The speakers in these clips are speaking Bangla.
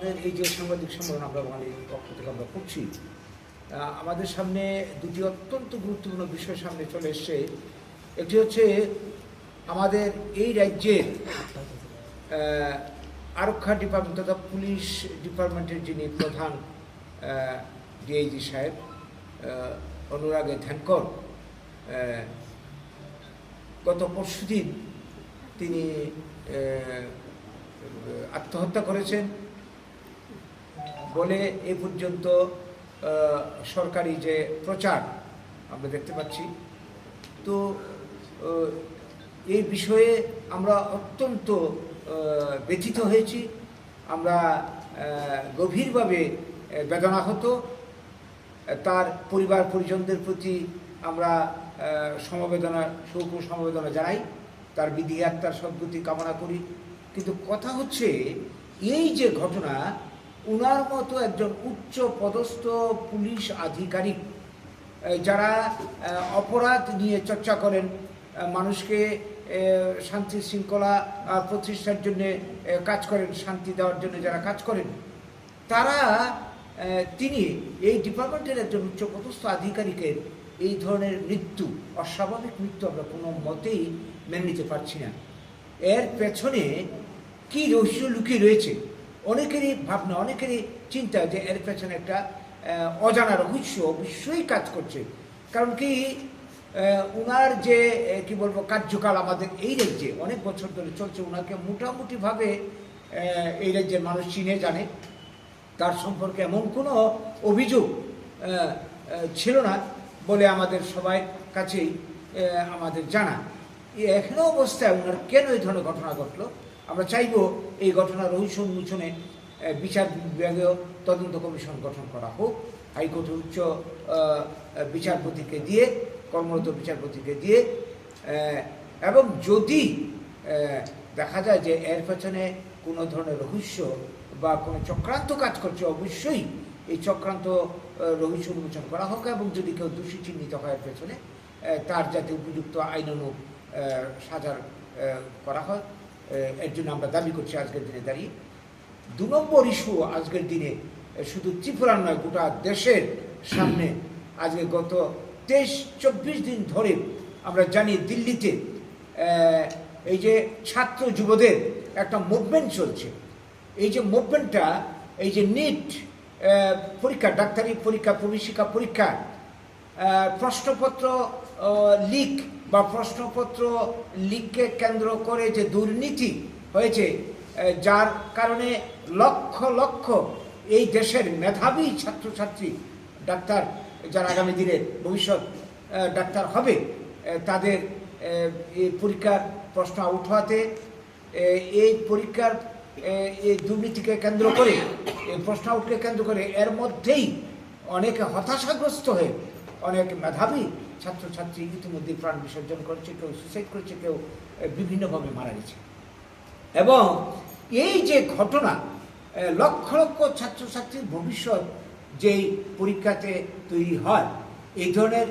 আমাদের এই যে সাংবাদিক সম্মেলন আমরা বাঙালির পক্ষ থেকে আমরা করছি, আমাদের সামনে দুটি অত্যন্ত গুরুত্বপূর্ণ বিষয় সামনে চলে এসছে। একটি হচ্ছে আমাদের এই রাজ্যের আরক্ষা ডিপার্টমেন্ট তথা পুলিশ ডিপার্টমেন্টের যিনি প্রধান ডিআইজি সাহেব অনুরাগে ধ্যানকর, গত পরশুদিন তিনি আত্মহত্যা করেছেন বলে এ পর্যন্ত সরকারি যে প্রচার আমরা দেখতে পাচ্ছি। তো এই বিষয়ে আমরা অত্যন্ত ব্যথিত হয়েছি, আমরা গভীরভাবে বেদনাহত। তার পরিবার পরিজনদের প্রতি আমরা শোক ও সমবেদনা জানাই, তার বিধি আত্মার সদ্গতি কামনা করি। কিন্তু কথা হচ্ছে এই যে ঘটনা, উনার মতো একজন উচ্চ পদস্থ পুলিশ আধিকারিক যারা অপরাধ নিয়ে চর্চা করেন, মানুষকে শান্তি শৃঙ্খলা প্রতিষ্ঠার জন্যে কাজ করেন, শান্তি দেওয়ার জন্য যারা কাজ করেন, তিনি এই ডিপার্টমেন্টের একজন উচ্চপদস্থ আধিকারিকের এই ধরনের মৃত্যু, অস্বাভাবিক মৃত্যু আমরা কোনো মতেই মেনে নিতে পারছি না। এর পেছনে কি রহস্য লুকিয়ে রয়েছে অনেকেরই ভাবনা, অনেকেরই চিন্তা যে এর পেছনে একটা অজানা রহস্য অবশ্যই কাজ করছে। কারণ কি, উনার যে কি বলবো কার্যকাল আমাদের এই রাজ্যে অনেক বছর ধরে চলছে, ওনাকে মোটামুটিভাবে এই রাজ্যের মানুষ চিনে জানে। তার সম্পর্কে এমন কোনো অভিযোগ ছিল না বলে আমাদের সবাই কাছেই আমাদের জানা। এখনো অবস্থায় ওনার কেন এই ধরনের ঘটনা ঘটলো, আমরা চাইব এই ঘটনার রহস্য উন্মোচনে বিচার বিভাগীয় তদন্ত কমিশন গঠন করা হোক, হাইকোর্টের উচ্চ বিচারপতিকে দিয়ে, কর্মরত বিচারপতিকে দিয়ে, এবং যদি দেখা যায় যে এর পেছনে কোনো ধরনের রহস্য বা কোনো চক্রান্ত কাজ করছে, অবশ্যই এই চক্রান্ত রহস্য উন্মোচন করা হোক। এবং যদি কেউ দোষী চিহ্নিত হয় এর পেছনে, তার যাতে উপযুক্ত আইনানুগ সাজা করা হয়, এর জন্য আমরা দাবি করছি আজকের দিনে দাঁড়িয়ে। 2 নম্বর ইস্যু আজকের দিনে শুধু ত্রিপুরার নয়, গোটা দেশের সামনে আজকে গত 23-24 দিন ধরে আমরা জানি দিল্লিতে এই যে ছাত্র যুবদের একটা মুভমেন্ট চলছে। এই যে মুভমেন্টটা, এই যে নিট পরীক্ষা, ডাক্তারি পরীক্ষা, প্রবেশিকা পরীক্ষা, প্রশ্নপত্র লিক বা প্রশ্নপত্র লিককে কেন্দ্র করে যে দুর্নীতি হয়েছে, যার কারণে লক্ষ লক্ষ এই দেশের মেধাবী ছাত্রছাত্রী, ডাক্তার যারা আগামী দিনের ভবিষ্যৎ ডাক্তার হবে, তাদের এই পরীক্ষার প্রশ্ন আউট হওয়াতে, এই পরীক্ষার এই দুর্নীতিকে কেন্দ্র করে, এই প্রশ্ন আউটকে কেন্দ্র করে এর মধ্যেই অনেকে হতাশাগ্রস্ত হয়ে অনেক মেধাবী ছাত্রছাত্রী ইতিমধ্যে প্রাণ বিসর্জন করেছে, কেউ সুসাইড করেছে, কেউ বিভিন্নভাবে মারা গেছে। এবং এই যে ঘটনা, লক্ষ লক্ষ ছাত্রছাত্রীর ভবিষ্যৎ যেই পরীক্ষাতে তৈরি হয়, এই ধরনের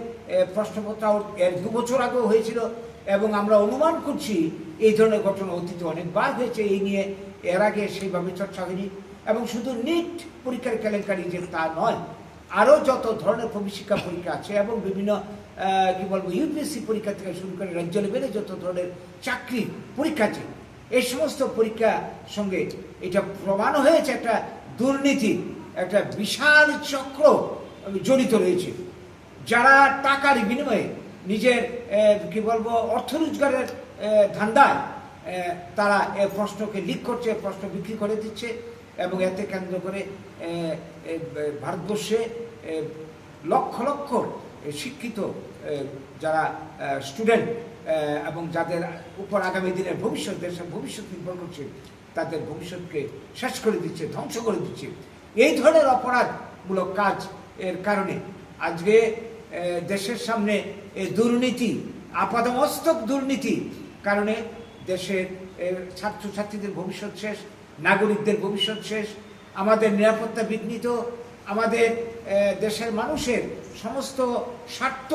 প্রশ্নপত্র আউট এর 2 বছর আগেও হয়েছিল, এবং আমরা অনুমান করছি এই ধরনের ঘটনা অতীতে অনেকবার হয়েছে। এই নিয়ে এর আগে সেইভাবে চর্চা হয়নি। এবং শুধু নিট পরীক্ষার কেলেঙ্কারি যে তা নয়, আরও যত ধরনের প্রবেশিকা পরীক্ষা আছে এবং বিভিন্ন কি বলবো ইউপিএসসি পরীক্ষা থেকে শুরু করে রাজ্য লেভেলে যত ধরনের চাকরির পরীক্ষা আছে, এই সমস্ত পরীক্ষার সঙ্গে এটা প্রমাণ হয়েছে একটা দুর্নীতি, একটা বিশাল চক্র জড়িত রয়েছে, যারা টাকার বিনিময়ে নিজের কি বলবো অর্থ রোজগারের ধান্দায় তারা এই প্রশ্নকে লিক করছে, প্রশ্ন বিক্রি করে দিচ্ছে। এবং এতে কেন্দ্র করে ভারতবর্ষে লক্ষ লক্ষ শিক্ষিত যারা স্টুডেন্ট এবং যাদের উপর আগামী দিনের ভবিষ্যৎ, দেশের ভবিষ্যৎ নির্ভর করছে, তাদের ভবিষ্যৎকে শেষ করে দিচ্ছে, ধ্বংস করে দিচ্ছে। এই ধরনের অপরাধমূলক কাজ এর কারণে আজকে দেশের সামনে এই দুর্নীতি, আপাদমস্তক দুর্নীতি কারণে দেশের ছাত্রছাত্রীদের ভবিষ্যৎ শেষ, নাগরিকদের ভবিষ্যৎ শেষ, আমাদের নিরাপত্তা বিঘ্নিত, আমাদের দেশের মানুষের সমস্ত স্বার্থ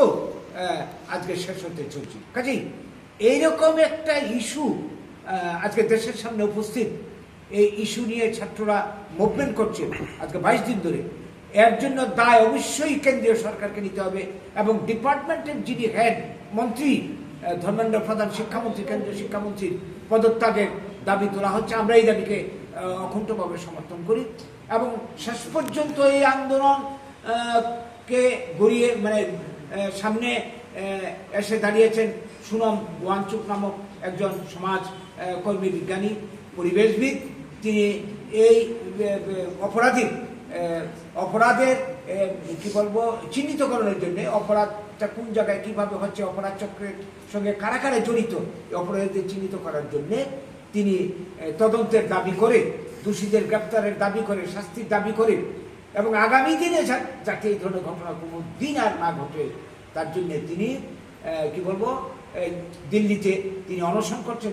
আজকে শেষ হতে চলছে। কাজেই এইরকম একটা ইস্যু আজকে দেশের সামনে উপস্থিত, এই ইস্যু নিয়ে ছাত্ররা মুভমেন্ট করছে আজকে 22 দিন ধরে, এর জন্য দায় অবশ্যই কেন্দ্রীয় সরকারকে নিতে হবে। এবং ডিপার্টমেন্টের যিনি হেড মন্ত্রী ধর্মেন্দ্র প্রধান, শিক্ষামন্ত্রী, কেন্দ্রীয় শিক্ষামন্ত্রীর পদত্যাগের দাবি তোলা হচ্ছে। আমরা এই দাবিকে অকুণ্ঠভাবে সমর্থন করি এবং শেষ পর্যন্ত এই আন্দোলন কে গড়িয়ে সামনে এসে দাঁড়িয়েছেন সুনম ওয়াংচুক নামক একজন সমাজ কর্মী, বিজ্ঞানী, পরিবেশবিদ। তিনি এই অপরাধের কি বলবো চিহ্নিতকরণের জন্য, অপরাধটা কোন জায়গায় কিভাবে হচ্ছে, অপরাধ চক্রের সঙ্গে কারা কারা জড়িত, অপরাধীদের চিহ্নিত করার জন্য তিনি তদন্তের দাবি করে, দোষীদের গ্রেপ্তারের দাবি করে, শাস্তির দাবি করে এবং আগামী দিনে যাতে এই ধরনের ঘটনা কোনো দিন আর না ঘটে তার জন্য তিনি কি বলবো দিল্লিতে তিনি অনশন করছেন।